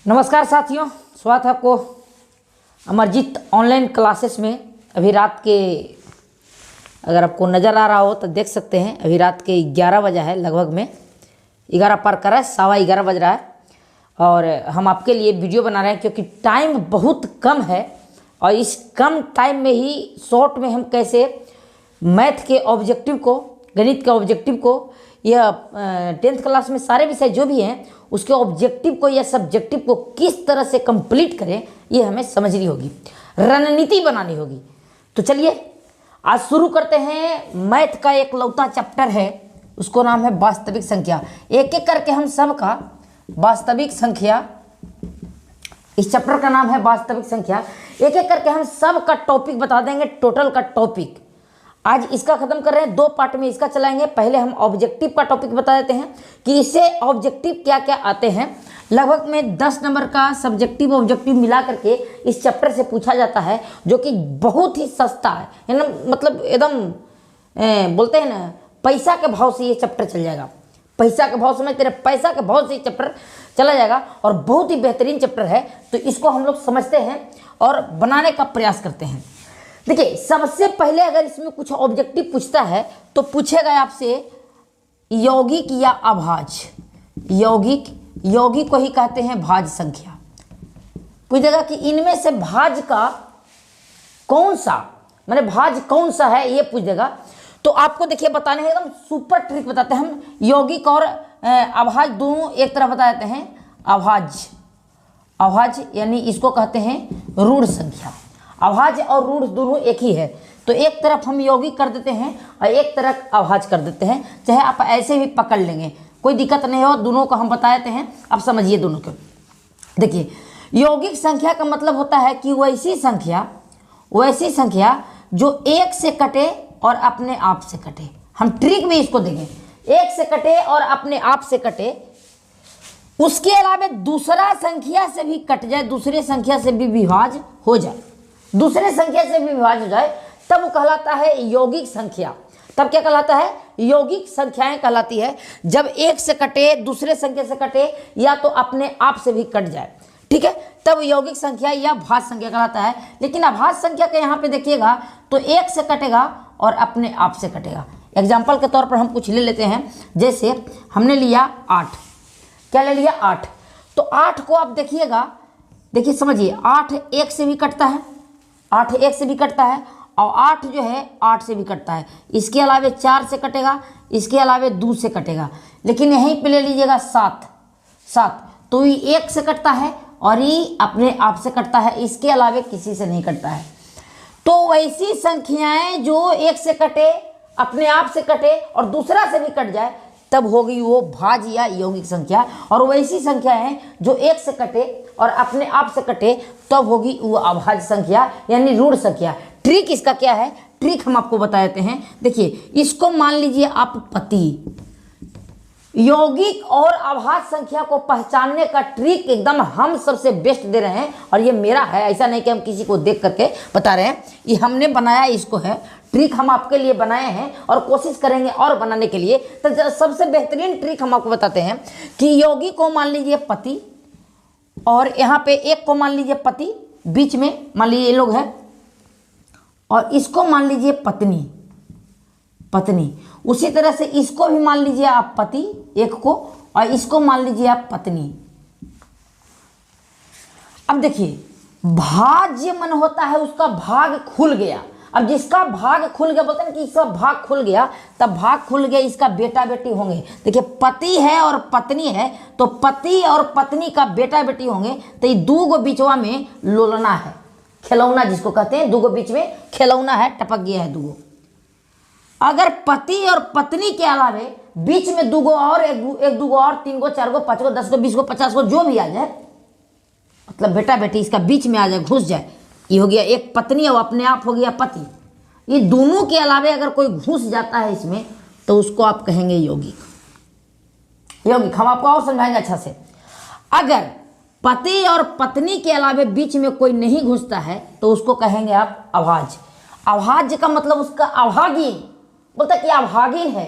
नमस्कार साथियों, स्वागत है आपको अमरजीत ऑनलाइन क्लासेस में। अभी रात के, अगर आपको नज़र आ रहा हो तो देख सकते हैं, अभी रात के 11 बजा है, लगभग में 11 पार कर रहा है, 11:15 बज रहा है। और हम आपके लिए वीडियो बना रहे हैं क्योंकि टाइम बहुत कम है और इस कम टाइम में ही शॉर्ट में हम कैसे मैथ के ऑब्जेक्टिव को, गणित के ऑब्जेक्टिव को, यह 10th क्लास में सारे विषय जो भी हैं उसके ऑब्जेक्टिव को या सब्जेक्टिव को किस तरह से कंप्लीट करें, ये हमें समझनी होगी, रणनीति बनानी होगी। तो चलिए आज शुरू करते हैं। मैथ का एक लौता चैप्टर है, उसको नाम है वास्तविक संख्या। एक एक करके हम सब का वास्तविक संख्या, इस चैप्टर का नाम है वास्तविक संख्या। एक एक करके हम सब का टॉपिक बता देंगे, टोटल का टॉपिक। आज इसका खत्म कर रहे हैं, 2 पार्ट में इसका चलाएंगे। पहले हम ऑब्जेक्टिव का टॉपिक बता देते हैं कि इससे ऑब्जेक्टिव क्या क्या आते हैं। लगभग में 10 नंबर का सब्जेक्टिव ऑब्जेक्टिव मिला करके इस चैप्टर से पूछा जाता है, जो कि बहुत ही सस्ता है ना, मतलब एकदम बोलते हैं ना, पैसा के भाव से ये चैप्टर चल जाएगा। पैसा के भाव समझ, तेरे पैसा के भाव से ये चैप्टर चला जाएगा और बहुत ही बेहतरीन चैप्टर है। तो इसको हम लोग समझते हैं और बनाने का प्रयास करते हैं। देखिए, सबसे पहले अगर इसमें कुछ ऑब्जेक्टिव पूछता है तो पूछेगा आपसे यौगिक या अभाज्य। यौगिक को ही कहते हैं भाज्य संख्या। पूछेगा कि इनमें से भाज्य का कौन सा, माने भाज्य कौन सा है, ये पूछ देगा। तो आपको देखिए बताने हैं, एकदम सुपर ट्रिक बताते हैं हम। यौगिक और अभाज्य दोनों एक तरह बता देते हैं। अभाज्य यानी इसको कहते हैं ऋण संख्या। अभाज्य और ऋण दोनों एक ही है, तो एक तरफ हम यौगिक कर देते हैं और एक तरफ अभाज्य कर देते हैं। चाहे आप ऐसे भी पकड़ लेंगे, कोई दिक्कत नहीं हो, दोनों को हम बता देते हैं। अब समझिए दोनों को। देखिए, यौगिक संख्या का मतलब होता है कि वैसी संख्या जो एक से कटे और अपने आप से कटे। हम ट्रिक में इसको देंगे, एक से कटे और अपने आप से कटे, उसके अलावा दूसरा संख्या से भी कट जाए, दूसरे संख्या से भी विभाज्य हो जाए, दूसरे संख्या से भी विभाज्य हो जाए, तब वो कहलाता है यौगिक संख्या। तब क्या कहलाता है? यौगिक संख्याएं कहलाती है। जब एक से कटे, दूसरे संख्या से कटे, या तो अपने आप से भी कट जाए, ठीक है, तब यौगिक संख्या या भाज्य संख्या कहलाता है। लेकिन अभाज्य संख्या के यहाँ पे देखिएगा तो एक से कटेगा और अपने आप से कटेगा। एग्जाम्पल के तौर पर हम कुछ ले लेते हैं। जैसे हमने लिया 8, क्या ले लिया? 8। तो 8 को आप देखिएगा, देखिए समझिए, 8 एक से भी कटता है, 8 एक से भी कटता है, और 8 जो है 8 से भी कटता है। इसके अलावे 4 से कटेगा, इसके अलावे 2 से कटेगा। लेकिन यहीं पे ले लीजिएगा 7, तो ये 1 से कटता है और ये अपने आप से कटता है, इसके अलावे किसी से नहीं कटता है। तो वैसी संख्याएं जो एक से कटे, अपने आप से कटे और दूसरा से भी कट जाए, तब होगी वो भाज्य या यौगिक संख्या। और वैसी संख्याएं जो एक से कटे और अपने आप से कटे, तब होगी वो अभाज्य संख्या यानी ऋण संख्या। ट्रिक इसका क्या है? ट्रिक हम आपको बता देते हैं। देखिए, इसको मान लीजिए आप पति। यौगिक और अभाज्य संख्या को पहचानने का ट्रिक एकदम हम सबसे बेस्ट दे रहे हैं, और ये मेरा है, ऐसा नहीं कि हम किसी को देख करके बता रहे हैं। ये हमने बनाया, इसको है ट्रिक हम आपके लिए बनाए हैं और कोशिश करेंगे और बनाने के लिए। तो सबसे बेहतरीन ट्रिक हम आपको बताते हैं कि यौगिक को मान लीजिए पति, और यहाँ पे एक को मान लीजिए पति, बीच में मान लीजिए ये लोग हैं, और इसको मान लीजिए पत्नी। उसी तरह से इसको भी मान लीजिए आप पति एक को, और इसको मान लीजिए आप पत्नी। अब देखिए, भाज्य मन होता है उसका भाग खुल गया। अब जिसका भाग खुल गया, बोलते हैं कि इसका भाग खुल गया, तब भाग खुल गया, इसका बेटा बेटी होंगे। देखिए, पति है और पत्नी है, तो पति और पत्नी का बेटा बेटी होंगे। तो ये दो गो बीचवा में लोलना है, खिलौना जिसको कहते हैं, दो गो बीच में खिलौना है, टपक गया है दो। अगर पति और पत्नी के अलावे बीच में दो गो और, एक दो गो और, 3 गो 4 गो 5 गो 10 गो 20 गो 50 गो जो भी आ जाए, मतलब बेटा बेटी इसका बीच में आ जाए, घुस जाए, ये हो गया एक पत्नी और अपने आप हो गया पति। ये दोनों के अलावे अगर कोई घुस जाता है इसमें, तो उसको आप कहेंगे यौगिक। हम आपको और समझाएंगे अच्छा से। अगर पति और पत्नी के अलावे बीच में कोई नहीं घुसता है, तो उसको कहेंगे आप अभाज्य। अभाज्य का मतलब उसका अभागीन, बोलता कि अभागीन है,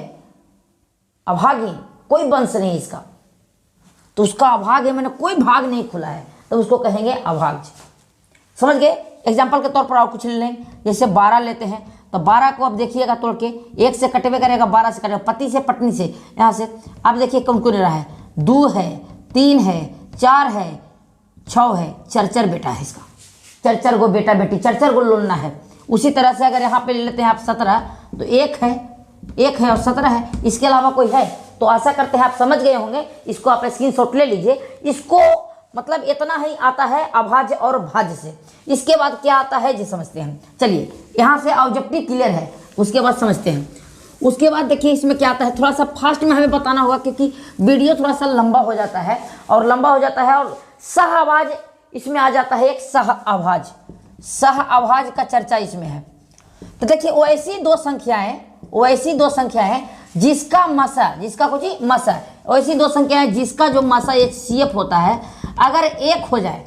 अभागीन, कोई वंश नहीं इसका। तो उसका अभाग है, मैंने कोई भाग नहीं खुला है, तो उसको कहेंगे अभाज्य। समझ गए? एग्जाम्पल के तौर पर और कुछ ले लें, जैसे 12 लेते हैं, तो 12 को अब देखिएगा तोड़ के, 1 से कटवे करेगा, 12 से कटेगा, पति से पत्नी से, यहाँ से। अब देखिए कौन कौन रहा है, 2 है, 3 है, 4 है, 6 है, चर बेटा है इसका, चर गो बेटा बेटी, चर गो लोलना है। उसी तरह से अगर यहाँ पे ले लेते हैं आप 17, तो 1 है और 17 है, इसके अलावा कोई है? तो आशा करते हैं आप समझ गए होंगे। इसको आप स्क्रीनशॉट ले लीजिए। इसको मतलब इतना ही आता है अभाज्य और भाज्य से। इसके बाद क्या आता है जी समझते हैं। चलिए यहाँ से ऑब्जेक्टिव क्लियर है, उसके बाद समझते हैं। उसके बाद देखिए इसमें क्या आता है, थोड़ा सा फास्ट में हमें बताना होगा क्योंकि वीडियो थोड़ा सा लंबा हो जाता है और सह आवाज इसमें आ जाता है। एक सह आवाज का चर्चा इसमें है। तो देखिए वैसी दो संख्याएं जिसका मसा, जिसका कुछ मसा, वैसी दो संख्याएं जिसका जो मसा HCF होता है, अगर एक हो जाए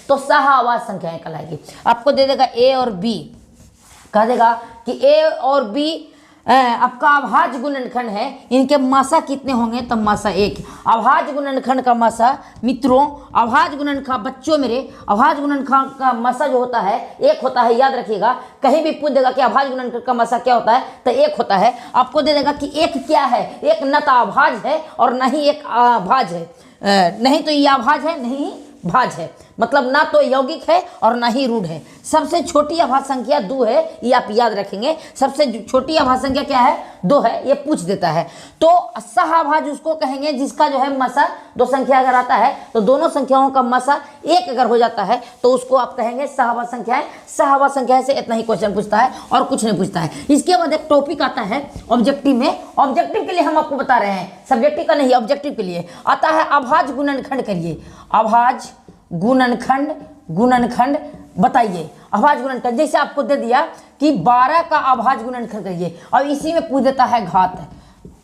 तो सह आवाज संख्याएं कहलाएगी। आपको दे देगा A और B, कह देगा कि A और B आपका अभाज्य गुणनखंड है, इनके मासा कितने होंगे? तब मासा 1। अभाज्य गुणनखंड का मासा मित्रों, अभाज्य गुणनखंड बच्चों मेरे, अभाज्य गुणनखंड का मासा जो होता है 1 होता है। याद रखिएगा, कहीं भी पूछ देगा कि अभाज्य गुणनखंड का मासा क्या होता है, तो 1 होता है। आपको दे देगा कि 1 क्या है, एक न तो अभाज्य है और न ही एक अभाज्य है, नहीं तो ये अभाज्य है नहीं भाज है, मतलब ना तो यौगिक है और ना ही रूढ़ है। सबसे छोटी अभाज्य संख्या 2 है, ये आप याद रखेंगे। सबसे छोटी अभाज्य संख्या क्या है? 2 है, ये पूछ देता है। तो सहअभाज्य उसको कहेंगे जिसका जो है मसा, दो संख्या अगर आता है तो दोनों संख्याओं का मसा 1 अगर हो जाता है तो उसको आप कहेंगे सहअभाज्य संख्याएं। सहअभाज्य संख्या से इतना ही क्वेश्चन पूछता है और कुछ नहीं पूछता है। इसके बाद एक टॉपिक आता है ऑब्जेक्टिव में। ऑब्जेक्टिव के लिए हम आपको बता रहे हैं, सब्जेक्टिव का नहीं, ऑब्जेक्टिव के लिए आता है अभाज्य गुणनखंड करिए। अभाज्य गुणनखंड बताइए। अभाज्य गुणनखंड जैसे आपको दे दिया कि 12 का अभाज्य गुणनखंड करिए और इसी में पूछ देता है घात,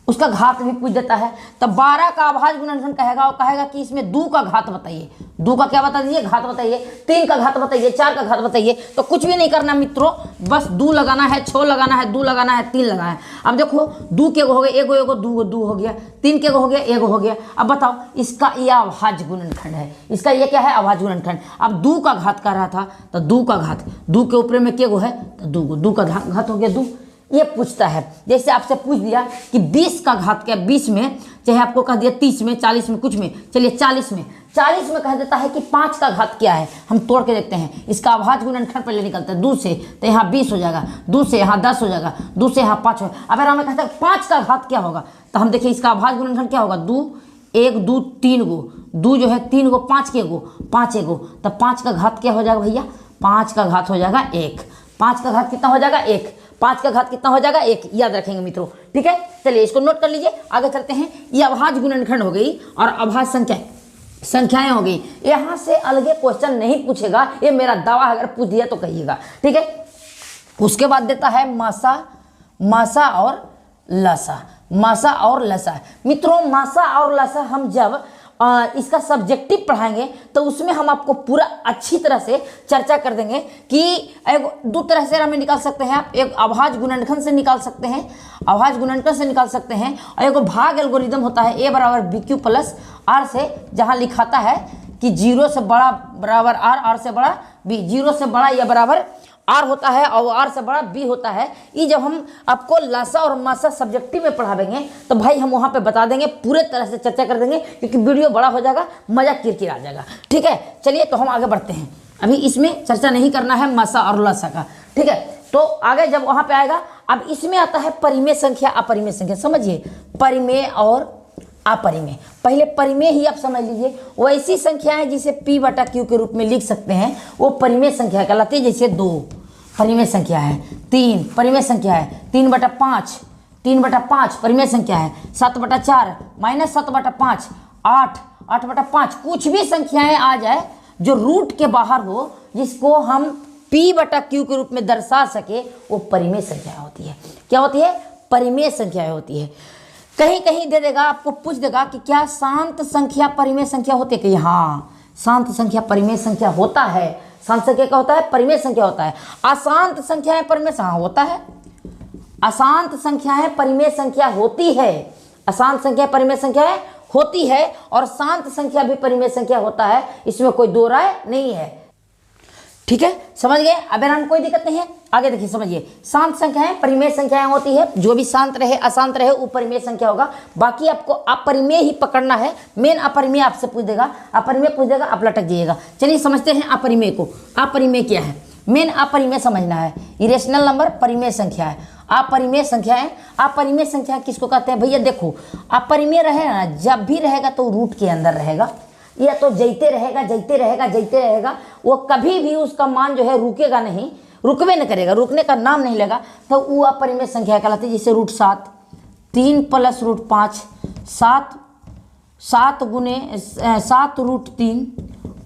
उसका घात भी पूछ देता है। तब 12 का अभाज्य गुणनखंड कहेगा और कहेगा कि इसमें 2 का घात बताइए। 2 का क्या बता दीजिए? घात बताइए। 3 का घात बताइए, 4 का घात बताइए। तो कुछ भी नहीं करना मित्रों, बस 2 लगाना है, 6 लगाना है, 2 लगाना है, 3 लगाना है। अब देखो 2 के हो गए, एगो 2 हो गया, 3 के हो गया, एगो हो गया। अब बताओ इसका यह अभाज्य गुणनखंड है, इसका ये क्या है? अभाज्य गुणनखंड। अब 2 का घात कर रहा था तो 2 का घात, 2 के ऊपर में के गो है तो 2 का घात हो गया 2। ये पूछता है, जैसे आपसे पूछ दिया कि 20 का घात क्या? 20 में, चाहे आपको कह दिया 30 में, 40 में, कुछ में, चलिए 40 में कह देता है कि 5 का घात क्या है। हम तोड़ के देखते हैं। इसका अभाज्य गुणनखंड पहले निकलता है 2 से, तो यहाँ 20 हो जाएगा, 2 से यहाँ 10 हो जाएगा, 2 से यहाँ 5 हो। अगर हमें कहता है 5 का घात क्या होगा, तो हम देखिए इसका अभाज्य गुणनखंड क्या होगा? 2 1 2 3 गो, 2 जो है 3 गो, 5 के गो, 5 एगो, तब 5 का घात क्या हो जाएगा भैया? 5 का घात हो जाएगा 1। 5 का घात कितना हो जाएगा? 1। 5 का घात कितना हो जाएगा? 1। याद रखेंगे मित्रों, ठीक है। चलिए इसको नोट कर लीजिए, आगे चलते हैं। ये अभाज्य गुणनखंड हो गई और अभाज्य संख्याएं हो गई। यहाँ से अलग क्वेश्चन नहीं पूछेगा, ये मेरा दावा, अगर पूछ दिया तो कहिएगा, ठीक है। उसके बाद देता है मासा और लसा। मित्रों मासा और लसा हम जब इसका सब्जेक्टिव पढ़ाएंगे तो उसमें हम आपको पूरा अच्छी तरह से चर्चा कर देंगे कि एक 2 तरह से हमें निकाल सकते हैं आप। एक अभाज्य गुणनखंड से निकाल सकते हैं, और एक भाग एल्गोरिदम होता है A बराबर BQ प्लस R से, जहां लिखाता है कि 0 से बड़ा बराबर R, R से बड़ा B, 0 से बड़ा या बराबर R होता है और R से बड़ा B होता है। ये जब हम आपको लासा और मासा सब्जेक्टिव में पढ़ावेंगे तो भाई हम वहाँ पे बता देंगे, पूरे तरह से चर्चा कर देंगे, क्योंकि वीडियो बड़ा हो जाएगा, मजा किरकिर आ जाएगा, ठीक है। चलिए तो हम आगे बढ़ते हैं, अभी इसमें चर्चा नहीं करना है मासा और लासा का, ठीक है। तो आगे जब वहाँ पे आएगा, अब इसमें आता है परिमेय संख्या, अपरिमेय संख्या। समझिए परिमेय और अपरिमेय। पहले परिमेय ही आप समझ लीजिए, वैसी संख्याएं जिसे P/Q के रूप में लिख सकते हैं वो परिमेय संख्या कहलाती है। जैसे 2 परिमेय संख्या है, 3 परिमेय संख्या है, 3/5 परिमेय संख्या है, 7/4 -7/5, 8/5। कुछ भी संख्याएं आ जाए जो रूट के बाहर हो, जिसको हम P/Q के रूप में दर्शा सके, वो परिमेय संख्या होती है। क्या होती है? परिमेय संख्या होती है। कहीं कहीं दे देगा, आपको पूछ देगा कि क्या शांत संख्या परिमेय संख्या होती है? कि हाँ, शांत संख्या परिमेय संख्या होता है। शांत संख्या क्या होता है? परिमेय संख्या होता है। अशांत संख्याएं परिमेय संख्या होता है। अशांत संख्याएं परिमेय संख्या होती है। अशांत संख्या परिमेय संख्या होती है, और शांत संख्या भी परिमेय संख्या होता है, इसमें कोई दो राय नहीं है। ठीक है, समझ गए? अब हम कोई दिक्कत नहीं है, आगे देखिए समझिए। शांत संख्याएं परिमेय संख्याएं होती है, जो भी शांत रहे अशांत रहे वो परिमेय संख्या होगा। बाकी आपको अपरिमेय ही पकड़ना है, मेन अपरिमेय आपसे पूछ देगा, अपरिमेय पूछ देगा, आप लटक जाइएगा। चलिए समझते हैं अपरिमेय को। अपरिमेय क्या है? मेन अपरिमेय समझना है। इरेशनल नंबर परिमेय संख्या है। अपरिमेय संख्याएं, अपरिमेय संख्या किसको कहते हैं भैया? देखो, अपरिमेय रहेगा ना, जब भी रहेगा तो रूट के अंदर रहेगा, या तो जैते रहेगा जैते रहेगा जैते रहेगा, वो कभी भी उसका मान जो है रुकेगा नहीं, रुकवे न करेगा, रुकने का नाम नहीं लेगा, तो वो अपरिमेय संख्या कहलाती है। जैसे √7, 3 + √5, 7 गुने 7√3,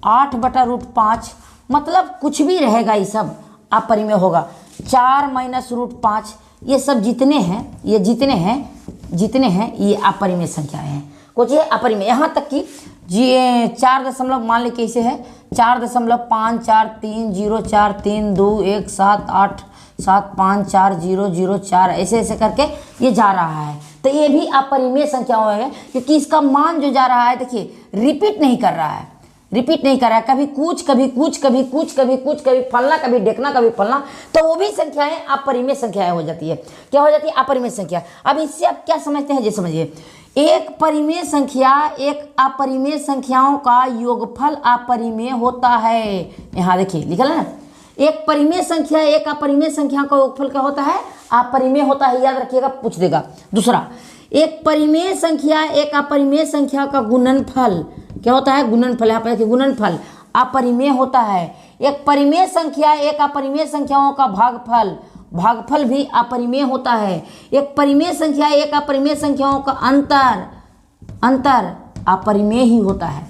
8/√5, मतलब कुछ भी रहेगा, ये सब अपरिमेय होगा। 4 - √5, ये सब जितने हैं, ये जितने हैं ये अपरिमेय संख्याएं हैं। कुछ ये अपरिमेय, यहाँ तक कि जी 4 दशमलव मान लीजिए कैसे है, 4.54303278758754004, ऐसे ऐसे करके ये जा रहा है। तो ये भी अपरिमेय संख्याओं है, क्योंकि इसका मान जो जा रहा है, देखिए रिपीट नहीं कर रहा है, रिपीट नहीं कर रहा है, कभी कुछ कभी कुछ कभी कुछ कभी कुछ कभी फलना कभी ढेकना कभी फलना, तो वो भी संख्याएं अपरिमेय संख्याएं हो जाती है। क्या हो जाती है? अपरिमेय संख्या। अब इससे आप क्या समझते हैं? जी समझिए, एक परिमेय संख्या एक अपरिमेय संख्याओं का योगफल अपरिमेय होता है। यहाँ देखिए लिखा है ना, एक परिमेय संख्या एक अपरिमेय संख्या का योगफल क्या होता है? अपरिमेय होता है, याद रखिएगा, पूछ देगा। दूसरा, एक परिमेय संख्या एक अपरिमेय संख्या का गुणनफल क्या होता है? गुणनफल। यहाँ पर देखिए, गुणनफल अपरिमेय होता है। एक परिमेय संख्या एक अपरिमेय संख्याओं का भागफल, भागफल भी अपरिमेय होता है। एक परिमेय संख्या एक अपरिमेय संख्याओं का अंतर अपरिमेय ही होता है।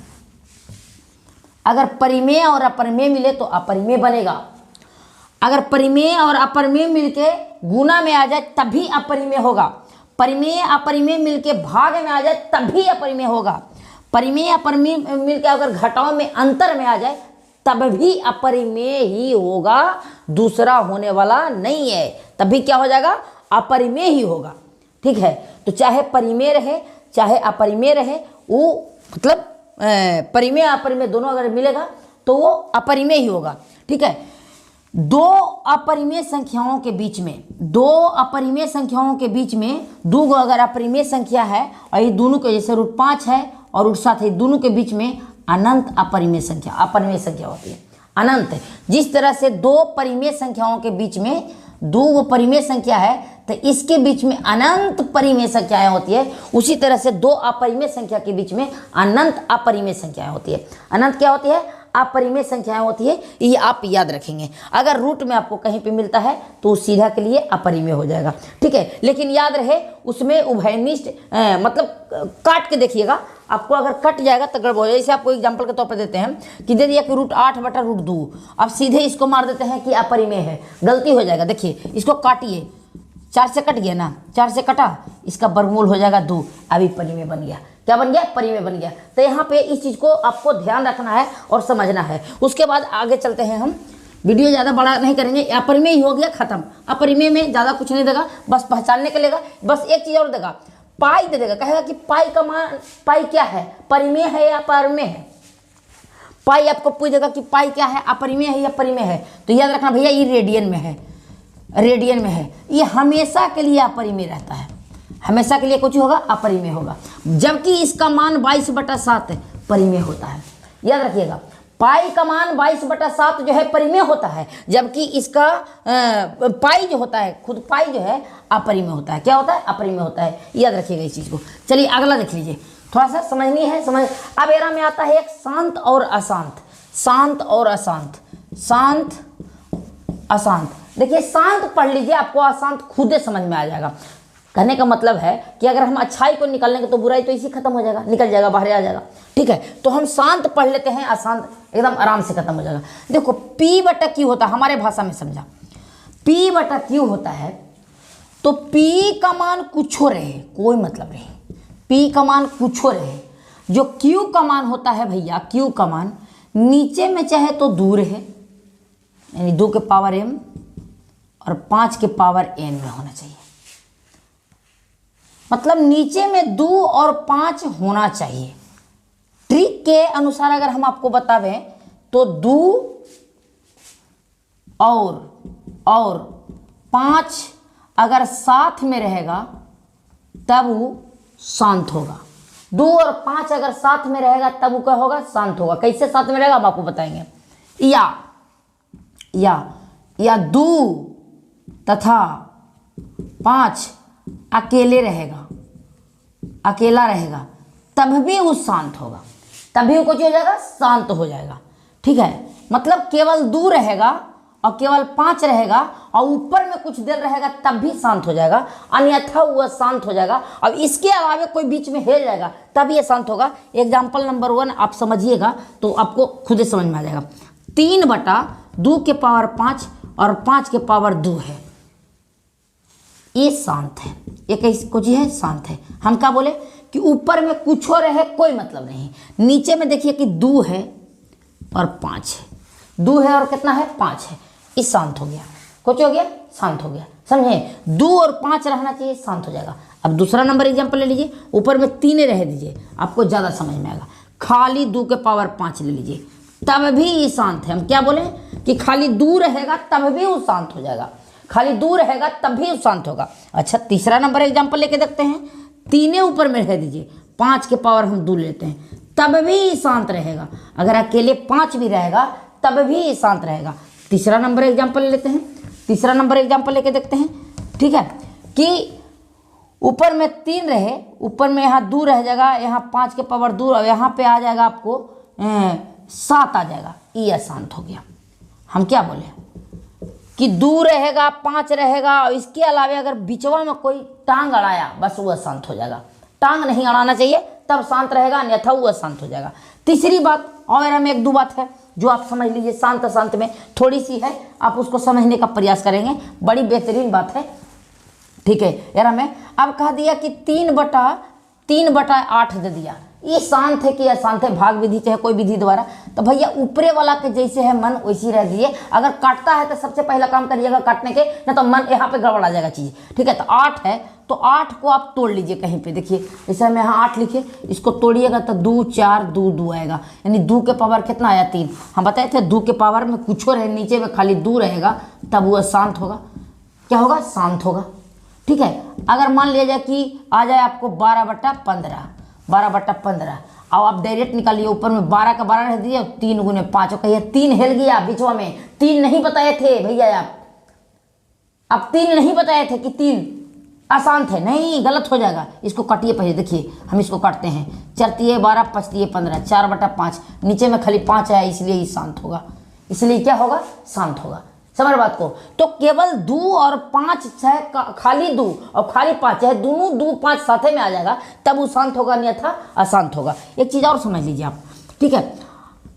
अगर परिमेय और अपरिमेय मिले तो अपरिमेय बनेगा, अगर परिमेय और अपरिमेय मिलके गुना में आ जाए तभी अपरिमेय होगा, परिमेय अपरिमेय मिलके भाग में आ जाए तभी अपरिमेय होगा, परिमेय अपरिमेय मिलके अगर घटाव में अंतर में आ जाए तब भी अपरिमेय ही होगा, दूसरा होने वाला नहीं है, तभी क्या हो जाएगा? अपरिमेय ही होगा। ठीक है, तो चाहे परिमेय रहे चाहे अपरिमेय रहे, वो मतलब परिमेय अपरिमेय दोनों अगर मिलेगा तो वो अपरिमेय ही होगा। ठीक है, दो अपरिमेय संख्याओं के बीच में दो अगर अपरिमेय संख्या है, और ये दोनों के जैसे √5 है और √7 है, दोनों के बीच में अनंत अपरिमेय संख्या होती है, अनंत। जिस तरह से दो परिमेय संख्याओं के बीच में दो परिमेय संख्या है तो इसके बीच में अनंत परिमेय संख्याएं होती है, उसी तरह से दो अपरिमेय संख्या के बीच में अनंत अपरिमेय संख्याएं होती है। अनंत क्या होती है? अपरिमेय संख्याएं होती है, ये आप याद रखेंगे। अगर रूट में आपको कहीं पे मिलता है तो सीधा के लिए अपरिमेय हो जाएगा। ठीक है, लेकिन याद रहे उसमें उभयनिष्ठ मतलब काट के देखिएगा, आपको अगर कट जाएगा तो गड़बड़ हो जाएगा। जैसे आपको एग्जांपल के तौर पर देते हैं कि दे दिया कि √8/√2, अब सीधे इसको मार देते हैं कि अपरिमेय है, गलती हो जाएगा। देखिए इसको काटिए, 4 से कट गया ना, 4 से कटा, इसका वर्गमूल हो जाएगा 2, अभी परिमेय बन गया। क्या बन गया? परिमेय बन गया। तो यहाँ पे इस चीज़ को आपको ध्यान रखना है और समझना है। उसके बाद आगे चलते हैं हम, वीडियो ज़्यादा बड़ा नहीं करेंगे। अपरिमेय ही हो गया, खत्म। अपरिमेय में ज़्यादा कुछ नहीं देगा, बस पहचानने के लिए, बस एक चीज़ और देगा, पाई दे देगा, कहेगा कि पाई का मान, पाई क्या है, परिमेय है या अपरिमेय है। पाई आपको पूछ देगा कि पाई क्या है, अपरिमेय है या परिमेय है, तो याद रखना भैया ये रेडियन में है, रेडियन में है। ये हमेशा के लिए अपरिमेय रहता है, हमेशा के लिए कुछ होगा अपरिमेय होगा, जबकि इसका मान 22/7 परिमेय होता है। याद रखिएगा, पाई का मान 22/7 जो है परिमेय होता है, जबकि इसका पाई जो होता है, खुद पाई जो है अपरिमेय होता है। क्या होता है? अपरिमेय होता है। याद रखिएगा इस चीज़ को। चलिए अगला देख लीजिए, थोड़ा सा समझनी है, समझ। अब एरा में आता है एक शांत और अशांत, शांत और अशांत, शांत अशांत। देखिए शांत पढ़ लीजिए, आपको अशांत खुद समझ में आ जाएगा। कहने का मतलब है कि अगर हम अच्छाई को निकाल लेंगे तो बुराई तो इसी खत्म हो जाएगा, निकल जाएगा, बाहर आ जाएगा। ठीक है, तो हम शांत पढ़ लेते हैं, अशांत एकदम आराम से खत्म हो जाएगा। देखो P/Q होता है, हमारे भाषा में समझा, P/Q होता है, तो P का मान कुछ हो रहे, कोई मतलब नहीं, P का मान कुछ हो रहे। जो Q का मान होता है भैया, Q का मान नीचे में चाहे तो दूर है, यानी 2 के पावर m और 5 के पावर n में होना चाहिए। मतलब नीचे में 2 और 5 होना चाहिए। ट्रिक के अनुसार अगर हम आपको बतावें तो 2 और 5 अगर साथ में रहेगा तब वो शांत होगा। 2 और 5 अगर साथ में रहेगा तब वो क्या होगा? शांत होगा। कैसे साथ में रहेगा हम आपको बताएंगे। या 2 तथा 5 अकेला रहेगा तब भी वो शांत होगा, तभी वो कुछ हो जाएगा, शांत हो जाएगा। ठीक है, मतलब केवल 2 रहेगा और केवल 5 रहेगा और ऊपर में कुछ देर रहेगा तब भी शांत हो जाएगा, अन्यथा वह शांत हो जाएगा। अब इसके अलावा कोई बीच में हिल जाएगा तब ये शांत होगा। एग्जाम्पल नंबर 1 आप समझिएगा तो आपको खुद ही समझ में आ जाएगा। 3/2 के पावर 5 और 5 के पावर 2 है, ये शांत है। ये कैसे कुछ है? शांत है। हम क्या बोले कि ऊपर में कुछ हो रहे कोई मतलब नहीं, नीचे में देखिए कि 2 है और 5 है। 2 है और कितना है? 5 है। ये शांत हो गया। कुछ हो गया? शांत हो गया। समझे? 2 और 5 रहना चाहिए, शांत हो जाएगा। अब दूसरा नंबर एग्जाम्पल ले लीजिए। ऊपर में 3 रह दीजिए, आपको ज़्यादा समझ में आएगा। खाली 2 के पावर 5 ले लीजिए, तब भी ये शांत है। हम क्या बोले कि खाली 2 रहेगा तब भी वो शांत हो जाएगा, खाली 2 रहेगा तब भी शांत होगा। अच्छा, तीसरा नंबर एग्जाम्पल लेके देखते हैं। 3 ऊपर में रह दीजिए, 5 के पावर हम 2 लेते हैं, तब भी शांत रहेगा। अगर अकेले 5 भी रहेगा तब भी शांत रहेगा। तीसरा नंबर एग्जाम्पल लेते हैं। तीसरा नंबर एग्जाम्पल लेके देखते हैं। ठीक है, कि ऊपर में 3 रहे, ऊपर में यहाँ 2 रह जाएगा, यहाँ 5 के पावर 2 और यहाँ पे आ जाएगा आपको 7 आ जाएगा, ये शांत हो गया। हम क्या बोले कि 2 रहेगा, 5 रहेगा और इसके अलावा अगर बीचवा में कोई टांग अड़ाया बस वह शांत हो जाएगा। टांग नहीं अड़ाना चाहिए तब शांत रहेगा, अन्यथा वह शांत हो जाएगा। तीसरी बात और हम 1-2 बात है जो आप समझ लीजिए। शांत में थोड़ी सी है, आप उसको समझने का प्रयास करेंगे, बड़ी बेहतरीन बात है। ठीक है यार, हमें अब कह दिया कि 3/8 दे दिया, ये शांत है कि अशांत है? भाग विधि चाहे कोई विधि द्वारा, तो भैया ऊपरे वाला के जैसे है मन वैसी रह दिए। अगर काटता है तो सबसे पहला काम करिएगा काटने के, ना तो मन यहाँ पे गड़बड़ा जाएगा चीज़। ठीक है, तो 8 है तो 8 को आप तोड़ लीजिए कहीं पे। देखिए जैसे हम यहाँ 8 लिखे, इसको तोड़िएगा तो 2 4 2 2 आएगा, यानी 2 के पावर कितना आया? 3। हम बताए थे 2 के पावर में कुछ रहे, नीचे में खाली 2 रहेगा तब वह शांत होगा। क्या होगा? शांत होगा। ठीक है, अगर मान लिया जाए कि आ जाए आपको 12/15 और आप डायरेक्ट निकालिए, ऊपर में 12 का 12 रह दिए, 3 गुने 5 कहिए 3 हिल गया बीचवा में। 3 नहीं बताए थे भैया, आप 3 नहीं बताए थे कि 3 अशांत है, नहीं, गलत हो जाएगा। इसको काटिए पहले, देखिए हम इसको काटते हैं। 4 12 5 15, 4/5, नीचे में खाली 5 है इसलिए ये शांत होगा। इसलिए क्या होगा? शांत होगा। समझ बात को? तो केवल 2 और 5 चाहे खाली 2 और खाली 5 चाहे दोनों 2 5 साथे में आ जाएगा तब वो शांत होगा, अन्यथा अशांत होगा। एक चीज़ और समझ लीजिए आप। ठीक है,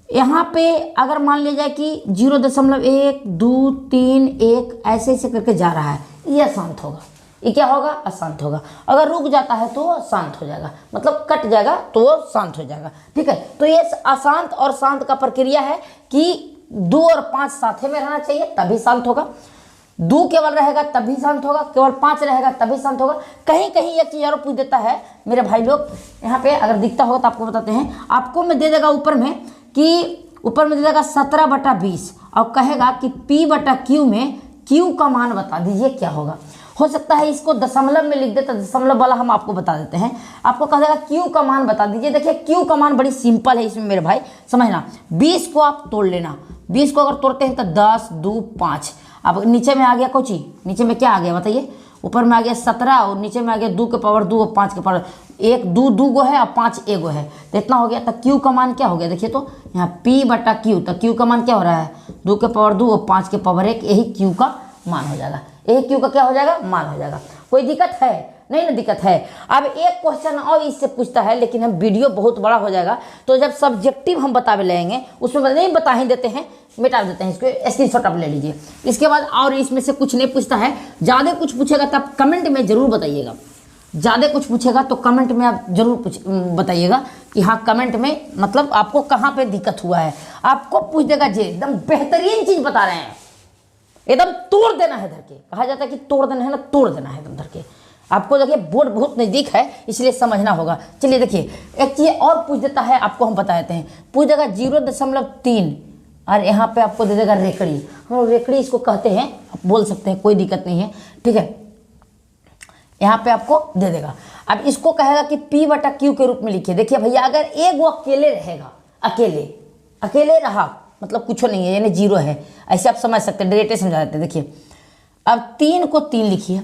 यहाँ पे अगर मान लिया जाए कि 0.1 2 3 1 ऐसे ऐसे करके जा रहा है, ये अशांत होगा। ये क्या होगा? अशांत होगा। अगर रुक जाता है तो शांत हो जाएगा, मतलब कट जाएगा तो वो शांत हो जाएगा। ठीक है, तो ये अशांत और शांत का प्रक्रिया है कि 2 और 5 साथे में रहना चाहिए तभी शांत होगा। 2 केवल रहेगा तभी शांत होगा, केवल 5 रहेगा तभी शांत होगा। कहीं कहीं एक चीज़ और पूछ देता है मेरे भाई लोग, यहाँ पे अगर दिखता होगा तो आपको बताते हैं। आपको मैं दे देगा ऊपर में दे देगा 17/20 और कहेगा कि P/Q में Q का मान बता दीजिए क्या होगा। हो सकता है इसको दशमलव में लिख देता, दशमलव वाला हम आपको बता देते हैं। आपको कहा जाएगा Q का मान बता दीजिए। देखिए Q का मान बड़ी सिंपल है इसमें मेरे भाई, समझना। 20 को आप तोड़ लेना, 20 को अगर तोड़ते हैं तो 10 2 5। अब नीचे में आ गया कोची, नीचे में क्या आ गया बताइए? ऊपर में आ गया 17 और नीचे में आ गया 2 के पावर 2 और 5 के पावर 1, 2 2 गो है और 5 1 गो है, तो इतना हो गया। तो Q का मान क्या हो गया? देखिए तो यहाँ P/Q, तो Q का मान क्या हो रहा है? 2 के पावर 2 और 5 के पावर 1, यही Q का मान हो जाएगा। यही Q का क्या हो जाएगा? मान हो जाएगा। कोई दिक्कत है? नहीं ना दिक्कत है। अब एक क्वेश्चन और इससे पूछता है, लेकिन हम वीडियो बहुत बड़ा हो जाएगा तो जब सब्जेक्टिव हम बतावे लेंगे उसमें नहीं बता ही देते हैं, मिटा देते हैं। इसको स्क्रीनशॉट आप ले लीजिए। इसके बाद और इसमें से कुछ नहीं पूछता है। ज़्यादा कुछ पूछेगा तो आप कमेंट में ज़रूर बताइएगा। ज़्यादा कुछ पूछेगा तो कमेंट में आप जरूर बताइएगा कि हाँ कमेंट में मतलब आपको कहाँ पे दिक्कत हुआ है। आपको पूछ देगा जी, एकदम बेहतरीन चीज़ बता रहे हैं, एकदम तोड़ देना है धर के। कहा जाता है कि तोड़ देना है ना, तोड़ देना है एकदम धर के। आपको देखिए बोर्ड बहुत नज़दीक है इसलिए समझना होगा। चलिए देखिए एक चीज़ और पूछ देता है, आपको हम बता देते हैं। पूछ देगा 0.3 और यहाँ पे आपको दे देगा रेकड़ी। हम लोग रेकड़ी इसको कहते हैं, आप बोल सकते हैं, कोई दिक्कत नहीं है, ठीक है। यहाँ पे आपको दे देगा। अब इसको कहेगा कि P/Q के रूप में लिखिए। देखिए भैया अगर एक वो अकेले रहेगा, अकेले रहा मतलब कुछ नहीं है, यानी 0 है, ऐसे आप समझ सकते हैं, डायरेक्ट समझा देते हैं। देखिए अब 3 को 3 लिखिए,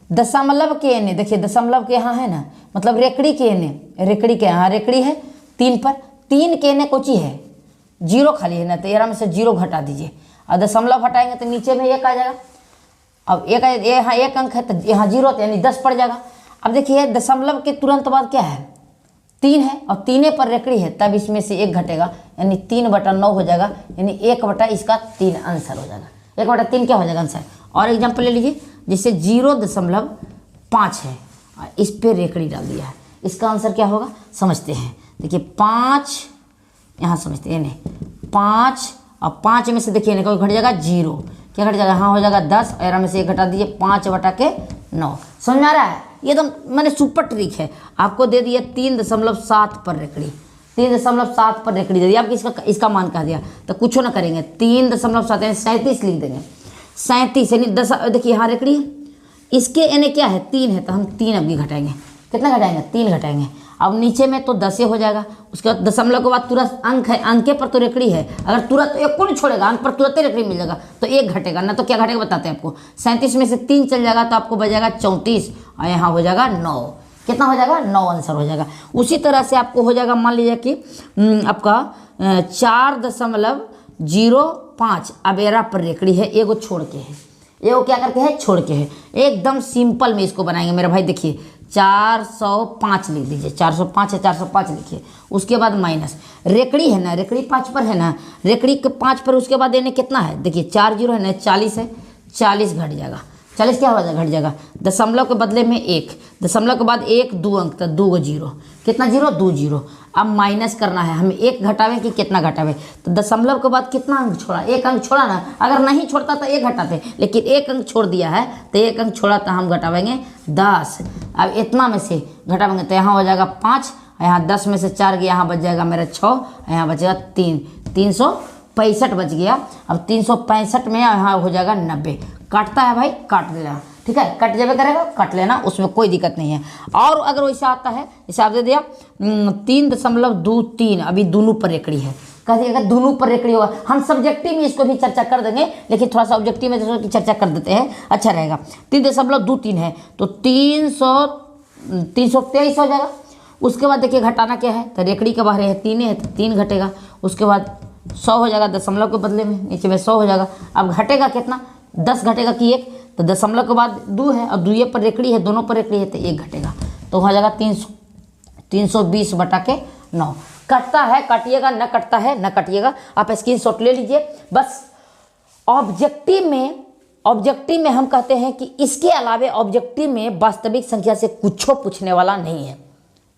दशमलव के एने, देखिए दशमलव के यहाँ है ना, मतलब रेकड़ी के एने, रेकड़ी के यहाँ रेकड़ी है 3 पर, 3 के एने कोची है 0 खाली है ना, तो 13 में से 0 घटा दीजिए और दशमलव हटाएंगे तो नीचे में 1 आ जाएगा। अब यहाँ एक अंक है तो यहाँ 0 तो यानी 10 पड़ जाएगा। अब देखिए दशमलव के तुरंत बाद क्या है 3 है और 3 पर रेकड़ी है, तब इसमें से 1 घटेगा यानी 3/9 हो जाएगा, यानी 1 इसका 3 आंसर हो जाएगा। 1/3 क्या हो जाएगा आंसर। और एग्जाम्पल ले लीजिए, जैसे 0.5 है और इस पर रेकड़ी डाल दिया है, इसका आंसर क्या होगा समझते हैं। देखिए 5 यहाँ समझते हैं, नहीं 5 और 5 में से देखिए कोई घट जाएगा 0, क्या घट जाएगा, हाँ हो जाएगा 10 और 11 में से 1 घटा दीजिए 5/9। समझ में आ रहा है, ये तो मैंने सुपर ट्रिक है। आपको दे दिया 3.7 पर रेकड़ी, 3.7 पर रेकड़ी दे दिया, आपको इसका मान कहा दिया तो कुछ ना करेंगे, 3.7 यानी 37 लिख देंगे। 37 यानी 10, देखिए यहाँ रेकड़ी है, इसके यानी क्या है 3 है, तो हम 3 अभी घटाएंगे, कितना घटाएंगे 3 घटाएंगे। अब नीचे में तो 10 हो जाएगा, उसके बाद दशमलव के बाद तुरंत अंक है, अंके पर तो रेकड़ी है, अगर तुरंत एक को नहीं छोड़ेगा अंक पर तुरंत रेकड़ी मिल जाएगा तो 1 घटेगा ना, तो क्या घटेगा बताते हैं आपको। 37 में से 3 चल जाएगा तो आपको बचेगा 34 और यहाँ हो जाएगा 9, कितना हो जाएगा 9 आंसर हो जाएगा। उसी तरह से आपको हो जाएगा, मान लीजिए कि आपका 4.05 अब 11 पर रेकड़ी है, एगो छोड़ के है, एगो क्या करके है छोड़ के है। एकदम सिंपल में इसको बनाएंगे मेरा भाई। देखिए 405 लिख दीजिए, 405 है 405 लिखिए, उसके बाद माइनस रेकड़ी है ना, रेकड़ी 5 पर है ना, रेकड़ी के 5 पर उसके बाद यानी कितना है, देखिए 4 0 है ना, 40 है, 40 घट जाएगा, 40 क्या हो जाएगा घट जाएगा, दशमलव के बदले में 1, दशमलव के बाद 1 2 अंक तो 2 0, कितना 0 2 0। अब माइनस करना है हमें, 1 घटावे कि कितना घटावे, तो दशमलव के बाद कितना अंक छोड़ा, 1 अंक छोड़ा ना, अगर नहीं छोड़ता तो 1 घटाते, लेकिन 1 अंक छोड़ दिया है तो 1 अंक छोड़ा तो हम घटावेंगे 10। अब इतना में से घटावेंगे तो यहाँ हो जाएगा 5, यहाँ 10 में से 4 गया, यहाँ बच जाएगा मेरा 6, यहाँ बचेगा 3, 365 बच गया। अब 365 में यहाँ हो जाएगा 90, काटता है भाई काट देना, ठीक है, कट जावे करेगा काट लेना, उसमें कोई दिक्कत नहीं है। और अगर वैसा आता है जैसे आप दे दिया 3.23, अभी दोनों पर रेकड़ी है, कह दिएगा दोनों पर रेकड़ी होगा। हम सब्जेक्टिव में इसको भी चर्चा कर देंगे, लेकिन थोड़ा सा ऑब्जेक्टिव में इसकी चर्चा कर देते हैं, अच्छा रहेगा। 3.23 है तो 323 हो जाएगा। उसके बाद देखिए घटाना क्या है, तो रेकड़ी के बाहर है 3 है तो 3 घटेगा, उसके बाद 100 हो जाएगा, दशमलव के बदले में नीचे में 100 हो जाएगा। अब घटेगा कितना, 10 घटेगा कि 1, तो दशमलव के बाद 2 है और 2 पर रेकड़ी है, दोनों पर रेकड़ी है तो 1 घटेगा, तो हो जाएगा 320/9। कटता है काटिएगा, न कटता है न काटिएगा, आप स्क्रीनशॉट ले लीजिए बस। ऑब्जेक्टिव में हम कहते हैं कि इसके अलावे ऑब्जेक्टिव में वास्तविक संख्या से कुछ पूछने वाला नहीं है,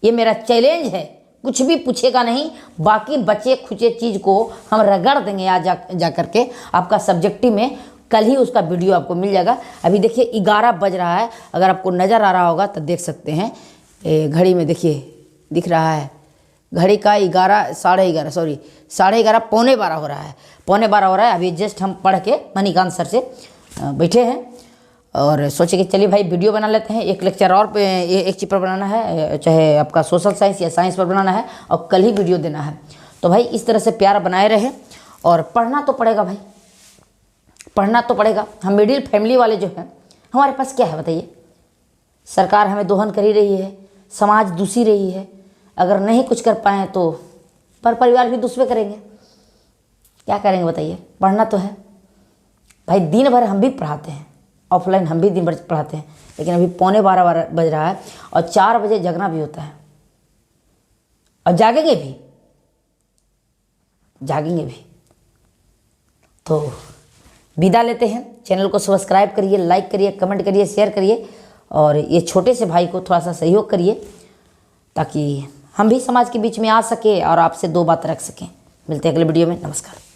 ये मेरा चैलेंज है, कुछ भी पूछेगा नहीं, बाकी बचे खुचे चीज़ को हम रगड़ देंगे आज जा करके आपका सब्जेक्टिव में। कल ही उसका वीडियो आपको मिल जाएगा। अभी देखिए 11 बज रहा है, अगर आपको नज़र आ रहा होगा तो देख सकते हैं, घड़ी में देखिए दिख रहा है, घड़ी का 11 साढ़े 11 सॉरी 11:30 पौने 12 हो रहा है, पौने 12 हो रहा है। अभी जस्ट हम पढ़ के मणिकांत सर से बैठे हैं और सोचे कि चलिए भाई वीडियो बना लेते हैं, एक लेक्चर और पे एक चीज़ पर बनाना है, चाहे आपका सोशल साइंस या साइंस पर बनाना है, और कल ही वीडियो देना है। तो भाई इस तरह से प्यार बनाए रहे और पढ़ना तो पड़ेगा भाई, पढ़ना तो पड़ेगा। हम मिडिल फैमिली वाले जो हैं, हमारे पास क्या है बताइए, सरकार हमें दोहन कर ही रही है, समाज दूसी रही है, अगर नहीं कुछ कर पाएँ तो पर परिवार भी दूसरे करेंगे, क्या करेंगे बताइए। पढ़ना तो है भाई, दिन भर हम भी पढ़ाते हैं, ऑफलाइन हम भी दिन भर पढ़ाते हैं, लेकिन अभी पौने 12 बज रहा है और 4 बजे जगना भी होता है और जागेंगे भी। तो विदा लेते हैं, चैनल को सब्सक्राइब करिए, लाइक करिए, कमेंट करिए, शेयर करिए और ये छोटे से भाई को थोड़ा सा सहयोग करिए ताकि हम भी समाज के बीच में आ सके और आपसे 2 बात रख सकें। मिलते हैं अगले वीडियो में, नमस्कार।